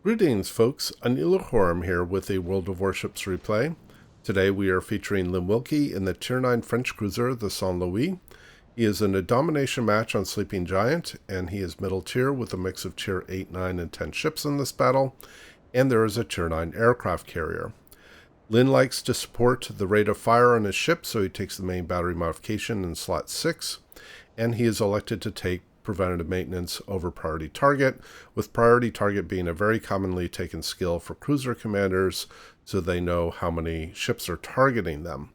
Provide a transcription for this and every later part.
Greetings, folks. Anila Horam here with a World of Warships replay. Today we are featuring Lynn Wilkie in the Tier 9 French cruiser, the Saint-Louis. He is in a domination match on Sleeping Giant, and he is middle tier with a mix of Tier 8, 9, and 10 ships in this battle, and there is a Tier 9 aircraft carrier. Lynn likes to support the rate of fire on his ship, so he takes the main battery modification in slot 6, and he is elected to take preventative maintenance over priority target, with priority target being a very commonly taken skill for cruiser commanders, so they know how many ships are targeting them.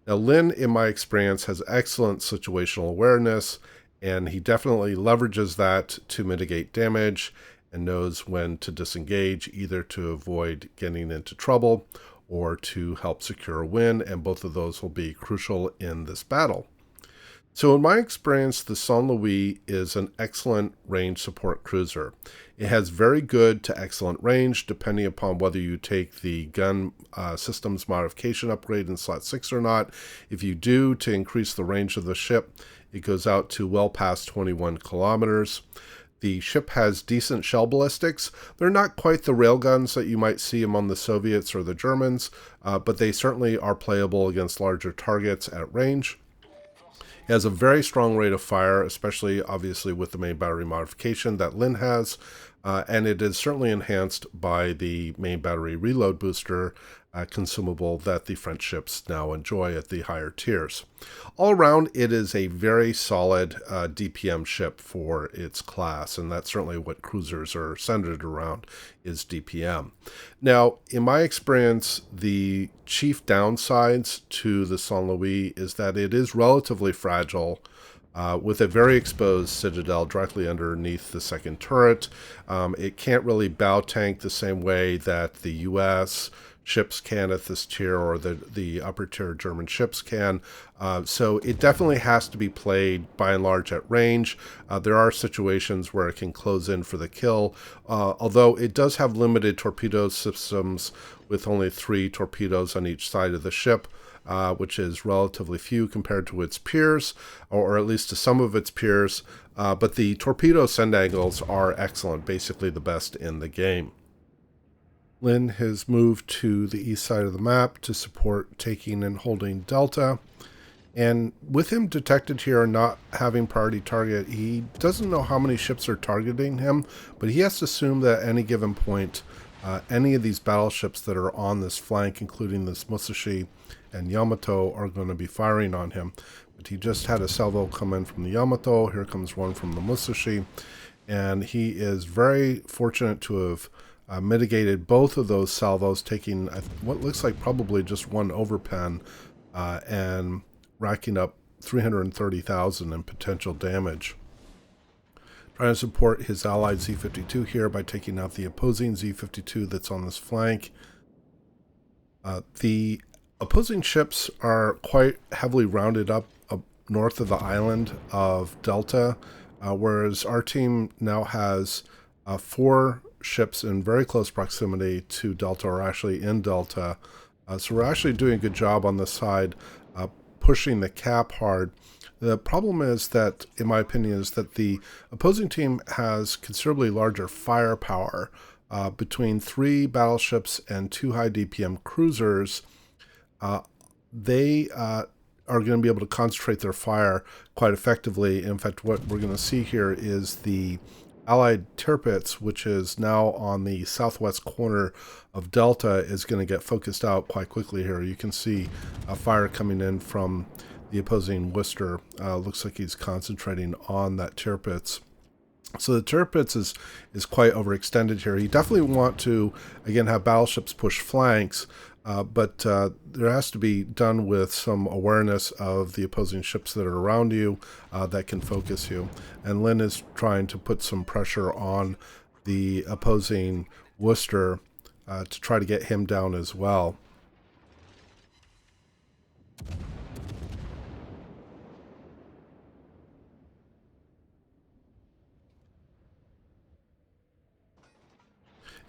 Now, Lynn, in my experience, has excellent situational awareness, and he definitely leverages that to mitigate damage and knows when to disengage, either to avoid getting into trouble or to help secure a win, and both of those will be crucial in this battle. So in my experience, the Saint-Louis is an excellent range support cruiser. It has very good to excellent range, depending upon whether you take the gun systems modification upgrade in slot 6 or not. If you do, to increase the range of the ship, it goes out to well past 21 kilometers. The ship has decent shell ballistics. They're not quite the railguns that you might see among the Soviets or the Germans, but they certainly are playable against larger targets at range. It has a very strong rate of fire, especially obviously with the main battery modification that Lynn has, and it is certainly enhanced by the main battery reload booster consumable that the French ships now enjoy at the higher tiers. All around, it is a very solid DPM ship for its class, and that's certainly what cruisers are centered around, is DPM. Now, in my experience, the chief downsides to the Saint-Louis is that it is relatively fragile, with a very exposed citadel directly underneath the second turret. It can't really bow tank the same way that the U.S. ships can at this tier, or the upper tier German ships can. So it definitely has to be played by and large at range. There are situations where it can close in for the kill, although it does have limited torpedo systems with only 3 torpedoes on each side of the ship. Which is relatively few compared to its peers, or at least to some of its peers, but the torpedo send angles are excellent, basically the best in the game. Lynn has moved to the east side of the map to support taking and holding Delta, and with him detected here not having priority target, he doesn't know how many ships are targeting him, but he has to assume that at any given point, any of these battleships that are on this flank, including this Musashi and Yamato, are going to be firing on him. But he just had a salvo come in from the Yamato. Here comes one from the Musashi. And he is very fortunate to have mitigated both of those salvos, taking what looks like probably just one overpen and racking up 330,000 in potential damage. Trying to support his allied Z-52 here by taking out the opposing Z-52 that's on this flank. The opposing ships are quite heavily rounded up north of the island of Delta, whereas our team now has 4 ships in very close proximity to Delta, or actually in Delta. So we're actually doing a good job on this side, pushing the cap hard. The problem is that, in my opinion, is that the opposing team has considerably larger firepower. Between 3 battleships and 2 high DPM cruisers, they are going to be able to concentrate their fire quite effectively. In fact, what we're going to see here is the Allied Tirpitz, which is now on the southwest corner of Delta, is going to get focused out quite quickly here. You can see a fire coming in from the opposing Worcester. Looks like he's concentrating on that Tirpitz. So the Tirpitz is quite overextended here. You definitely want to, again, have battleships push flanks, but there has to be done with some awareness of the opposing ships that are around you that can focus you. And Lynn is trying to put some pressure on the opposing Worcester to try to get him down as well.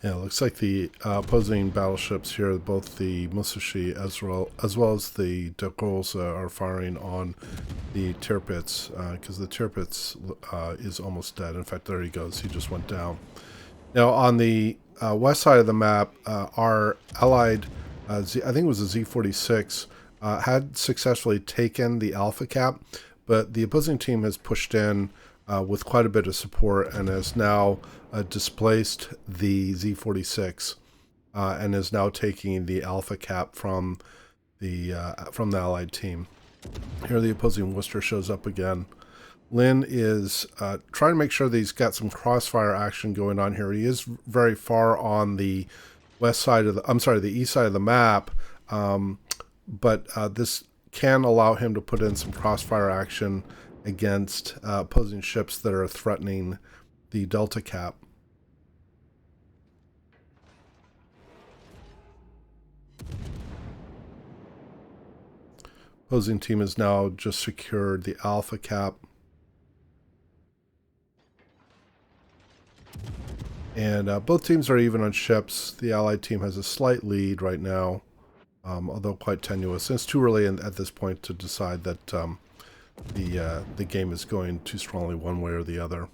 Yeah, it looks like the opposing battleships here, both the Musashi as well as the De Gaulle, are firing on the Tirpitz, because the Tirpitz is almost dead. In fact, there he goes. He just went down. Now, on the west side of the map, our allied, I think it was a Z-46, had successfully taken the Alpha Cap, but the opposing team has pushed in with quite a bit of support and has now displaced the Z-46 and is now taking the Alpha Cap from the allied team. Here the opposing Worcester shows up again. Lynn is trying to make sure that he's got some crossfire action going on here. He is very far on the west side of the east side of the map, but this can allow him to put in some crossfire action against opposing ships that are threatening the Delta Cap. Opposing team has now just secured the Alpha Cap. And both teams are even on ships. The Allied team has a slight lead right now, although quite tenuous. And it's too early at this point to decide that the game is going too strongly one way or the other.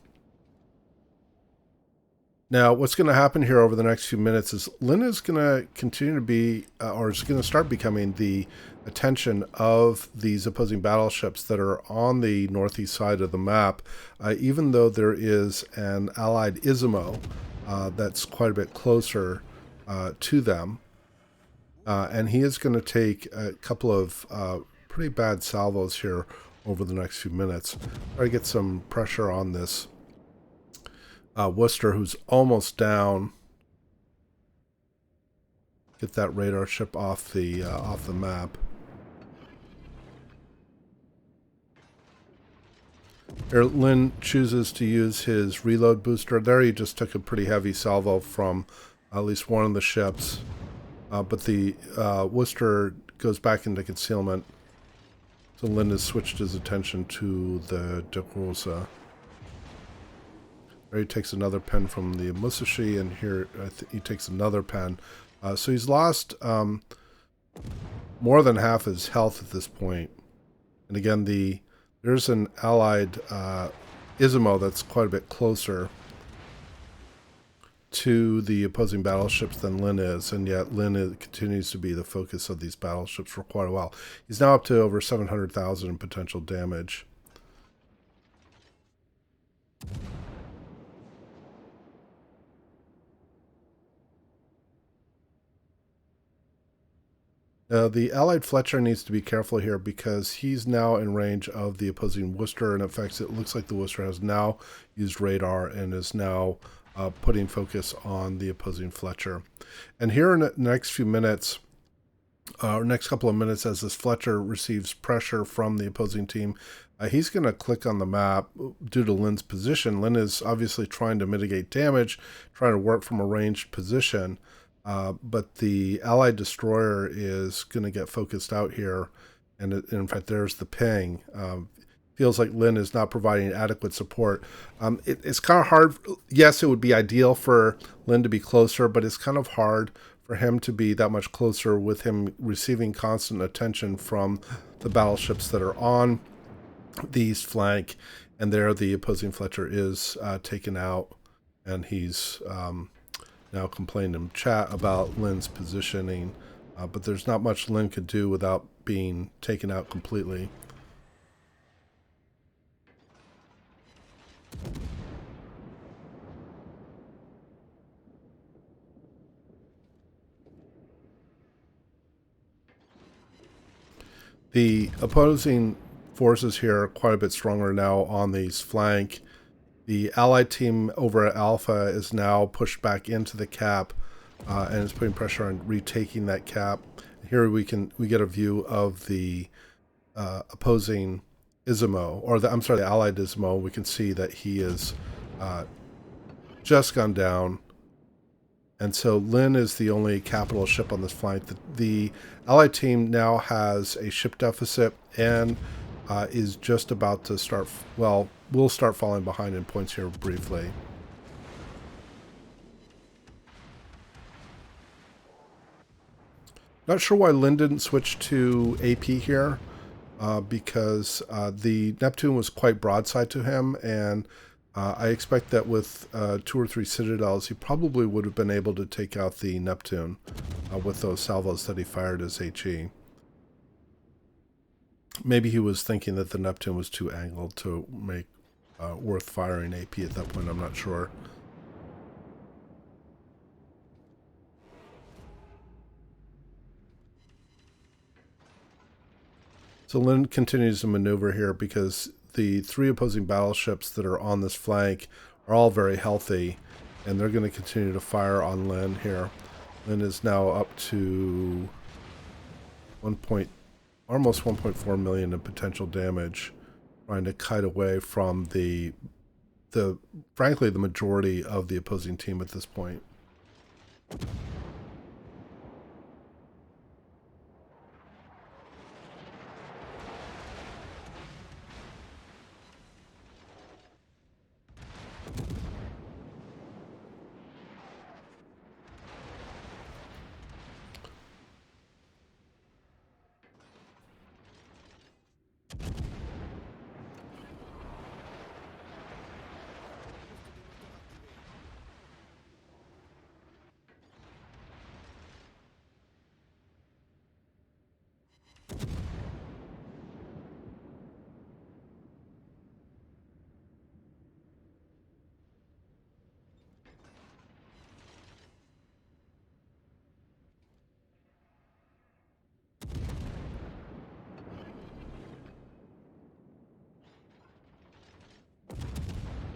Now, what's going to happen here over the next few minutes is Lynn is going to continue to be, or is going to start becoming the attention of these opposing battleships that are on the northeast side of the map, even though there is an allied Ismo that's quite a bit closer to them. And he is going to take a couple of pretty bad salvos here over the next few minutes. Try to get some pressure on this Worcester, who's almost down. Get that radar ship off the map. Here, Lynn chooses to use his reload booster. There he just took a pretty heavy salvo from at least one of the ships. But the Worcester goes back into concealment. So Lynn has switched his attention to the De Rosa. There he takes another pen from the Musashi, and here he takes another pen. So he's lost more than half his health at this point. And again, there's an allied Ismo that's quite a bit closer to the opposing battleships than Lynn is, and yet Lynn continues to be the focus of these battleships for quite a while. He's now up to over 700,000 in potential damage. Now, the allied Fletcher needs to be careful here because he's now in range of the opposing Worcester, and in fact it looks like the Worcester has now used radar and is now putting focus on the opposing Fletcher. And here in the next few minutes, or next couple of minutes, as this Fletcher receives pressure from the opposing team, he's going to click on the map due to Lynn's position. Lynn is obviously trying to mitigate damage, trying to work from a ranged position. But the Allied destroyer is going to get focused out here, and in fact, there's the ping. Feels like Lynn is not providing adequate support. It's kind of hard. Yes, it would be ideal for Lynn to be closer, but it's kind of hard for him to be that much closer with him receiving constant attention from the battleships that are on the east flank. And there the opposing Fletcher is taken out, and he's now complaining in chat about Lynn's positioning, but there's not much Lynn could do without being taken out completely. The opposing forces here are quite a bit stronger now on the east flank. The Allied team over at Alpha is now pushed back into the cap and is putting pressure on retaking that cap. Here we get a view of the opposing Ismo, or the Allied Ismo. We can see that he is just gone down, and so Lynn is the only capital ship on this flank. The Allied team now has a ship deficit and is just about to start. Well, we'll start falling behind in points here briefly. Not sure why Lynn didn't switch to AP here, because the Neptune was quite broadside to him, and I expect that with 2 or 3 citadels, he probably would have been able to take out the Neptune with those salvos that he fired as HE. Maybe he was thinking that the Neptune was too angled to make worth firing AP at that point. I'm not sure. So Lin continues to maneuver here because the 3 opposing battleships that are on this flank are all very healthy, and they're going to continue to fire on Lin here. Lin is now up to almost 1.4 million in potential damage, trying to kite away from frankly the majority of the opposing team at this point.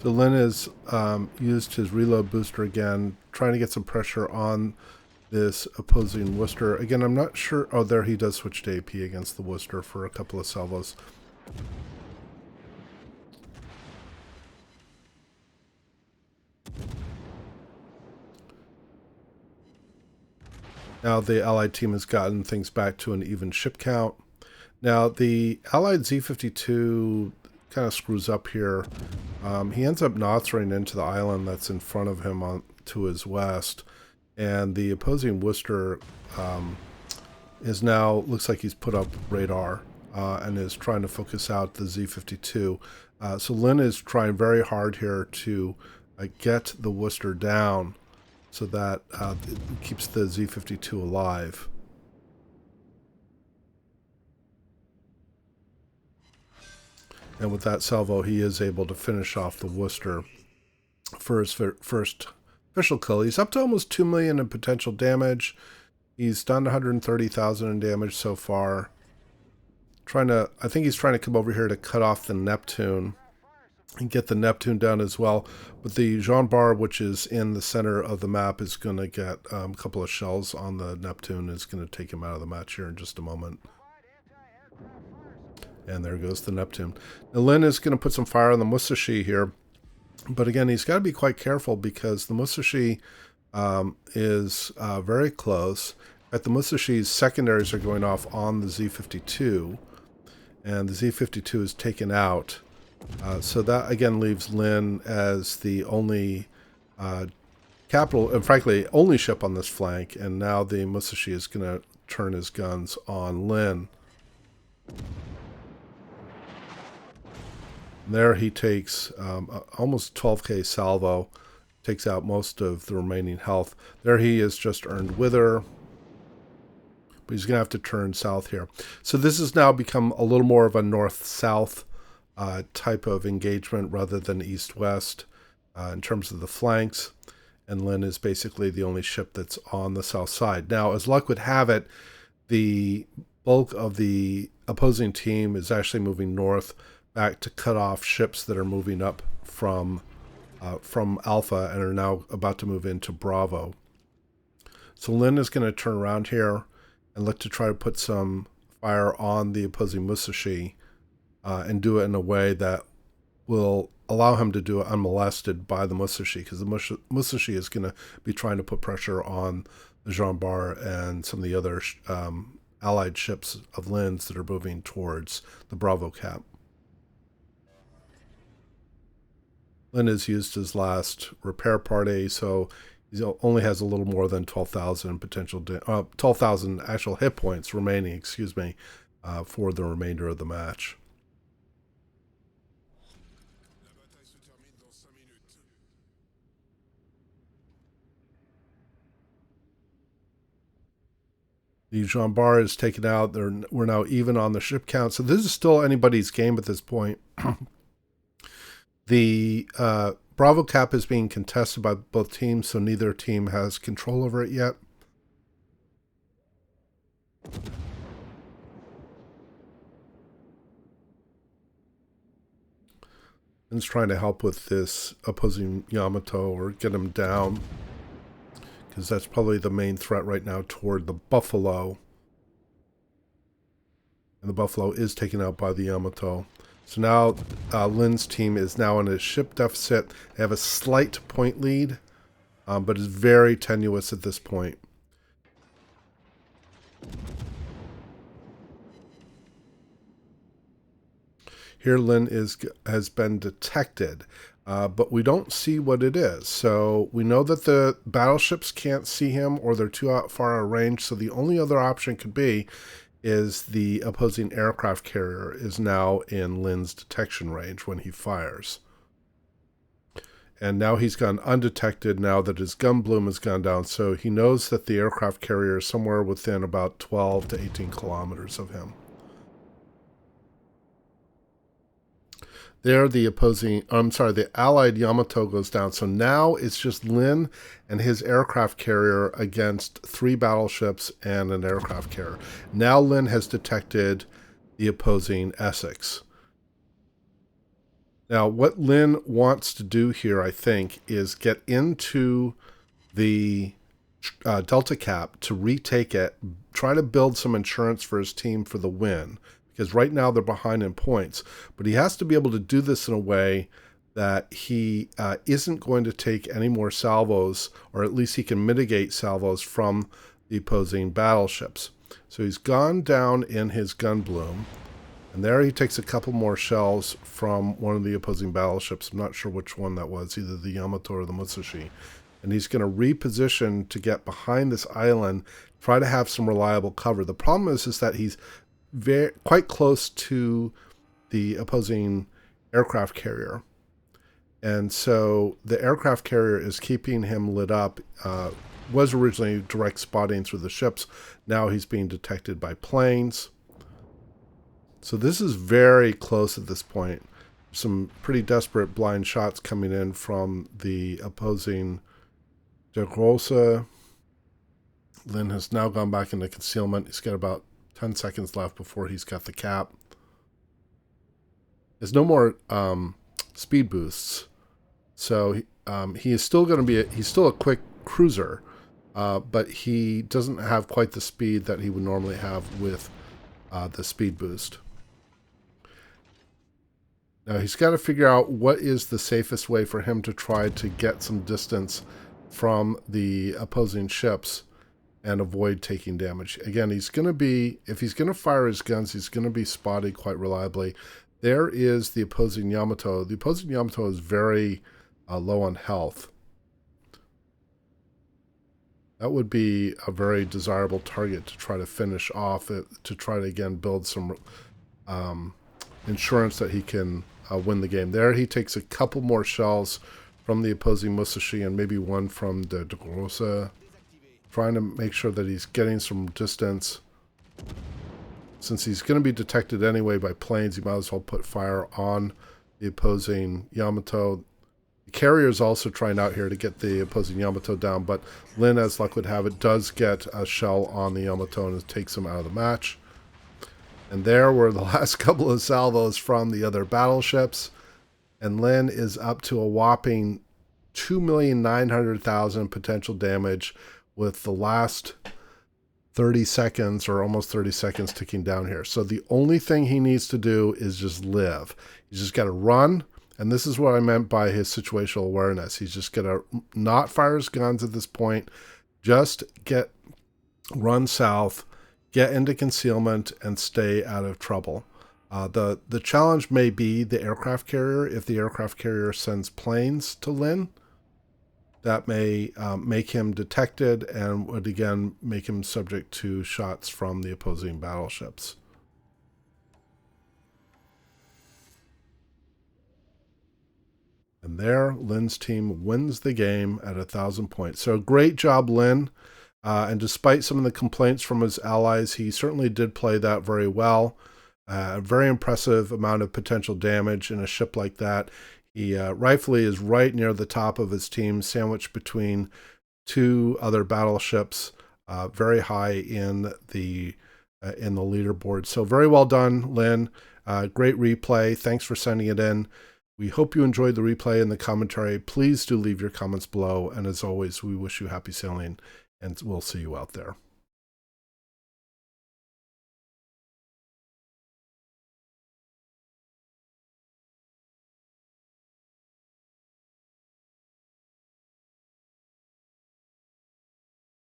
So Lin has used his reload booster again, trying to get some pressure on this opposing Worcester. Again, I'm not sure. Oh, there he does switch to AP against the Worcester for a couple of salvos. Now the Allied team has gotten things back to an even ship count. Now the Allied Z-52 kind of screws up here. He ends up notzering into the island that's in front of him to his west, and the opposing Worcester is now, looks like he's put up radar and is trying to focus out the Z-52. So Lin is trying very hard here to get the Worcester down so that it keeps the Z-52 alive. And with that salvo, he is able to finish off the Worcester for his first official kill. He's up to almost 2 million in potential damage. He's done 130,000 in damage so far. I think he's trying to come over here to cut off the Neptune and get the Neptune down as well. But the Jean Bar, which is in the center of the map, is going to get a couple of shells on the Neptune. Is going to take him out of the match here in just a moment. And there goes the Neptune. Now Lin is going to put some fire on the Musashi here. But again, he's got to be quite careful because the Musashi is very close. At the Musashi's secondaries are going off on the Z-52. And the Z-52 is taken out. So that, again, leaves Lin as the only capital, and frankly, only ship on this flank. And now the Musashi is going to turn his guns on Lin. There he takes almost 12k salvo, takes out most of the remaining health. There he is just earned Wither, but he's going to have to turn south here. So this has now become a little more of a north-south type of engagement rather than east-west in terms of the flanks. And Lin is basically the only ship that's on the south side. Now, as luck would have it, the bulk of the opposing team is actually moving north back to cut off ships that are moving up from Alpha and are now about to move into Bravo. So Lin is going to turn around here and look to try to put some fire on the opposing Musashi and do it in a way that will allow him to do it unmolested by the Musashi, because the Musashi is going to be trying to put pressure on the Jean Bar and some of the other allied ships of Lin's that are moving towards the Bravo cap. Lin has used his last repair party, so he only has a little more than 12,000 potential, 12,000 actual hit points remaining, for the remainder of the match. The Jean Bar is taken out. We're now even on the ship count. So this is still anybody's game at this point. The Bravo Cap is being contested by both teams, so neither team has control over it yet. Lin's trying to help with this opposing Yamato or get him down, because that's probably the main threat right now toward the Buffalo. And the Buffalo is taken out by the Yamato. So now Lin's team is now in a ship deficit. They have a slight point lead, but it's very tenuous at this point. Here Lin has been detected, but we don't see what it is. So we know that the battleships can't see him or they're too far out of range. So the only other option could be is the opposing aircraft carrier is now in Lin's detection range when he fires. And now he's gone undetected now that his gun bloom has gone down. So he knows that the aircraft carrier is somewhere within about 12 to 18 kilometers of him. There, the Allied Yamato goes down. So now it's just Lin and his aircraft carrier against 3 battleships and an aircraft carrier. Now Lin has detected the opposing Essex. Now, what Lin wants to do here, I think, is get into the Delta Cap to retake it, try to build some insurance for his team for the win. Because right now they're behind in points. But he has to be able to do this in a way that he isn't going to take any more salvos, or at least he can mitigate salvos from the opposing battleships. So he's gone down in his gun bloom. And there he takes a couple more shells from one of the opposing battleships. I'm not sure which one that was, either the Yamato or the Musashi. And he's going to reposition to get behind this island, try to have some reliable cover. The problem is that he's quite close to the opposing aircraft carrier. And so the aircraft carrier is keeping him lit up. Was originally direct spotting through the ships. Now he's being detected by planes. So this is very close at this point. Some pretty desperate blind shots coming in from the opposing De Grosse. Lin has now gone back into concealment. He's got about 10 seconds left before he's got the cap. There's no more speed boosts. So he is still going to be, he's still a quick cruiser, but he doesn't have quite the speed that he would normally have with the speed boost. Now he's got to figure out what is the safest way for him to try to get some distance from the opposing ships and avoid taking damage. Again, he's going to be, if he's going to fire his guns, he's going to be spotted quite reliably. There is the opposing Yamato. The opposing Yamato is very low on health. That would be a very desirable target to try to finish off, to try to, again, build some insurance that he can win the game. There he takes a couple more shells from the opposing Musashi and maybe one from the De Grosse, trying to make sure that he's getting some distance. Since he's going to be detected anyway by planes, he might as well put fire on the opposing Yamato. The carrier is also trying out here to get the opposing Yamato down, but Lin, as luck would have it, does get a shell on the Yamato and takes him out of the match. And there were the last couple of salvos from the other battleships. And Lin is up to a whopping 2,900,000 potential damage, with the last 30 seconds or almost 30 seconds ticking down here. So the only thing he needs to do is just live. He's just got to run. And this is what I meant by his situational awareness. He's just going to not fire his guns at this point. Just run south, get into concealment, and stay out of trouble. The challenge may be the aircraft carrier. If the aircraft carrier sends planes to Lin, that may make him detected and would again make him subject to shots from the opposing battleships. And there, Lin's team wins the game at 1,000 points. So great job, Lin. And despite some of the complaints from his allies, he certainly did play that very well. A very impressive amount of potential damage in a ship like that. He rightfully is right near the top of his team, sandwiched between two other battleships, very high in the leaderboard. So very well done, Lynn. Great replay. Thanks for sending it in. We hope you enjoyed the replay and the commentary. Please do leave your comments below. And as always, we wish you happy sailing, and we'll see you out there.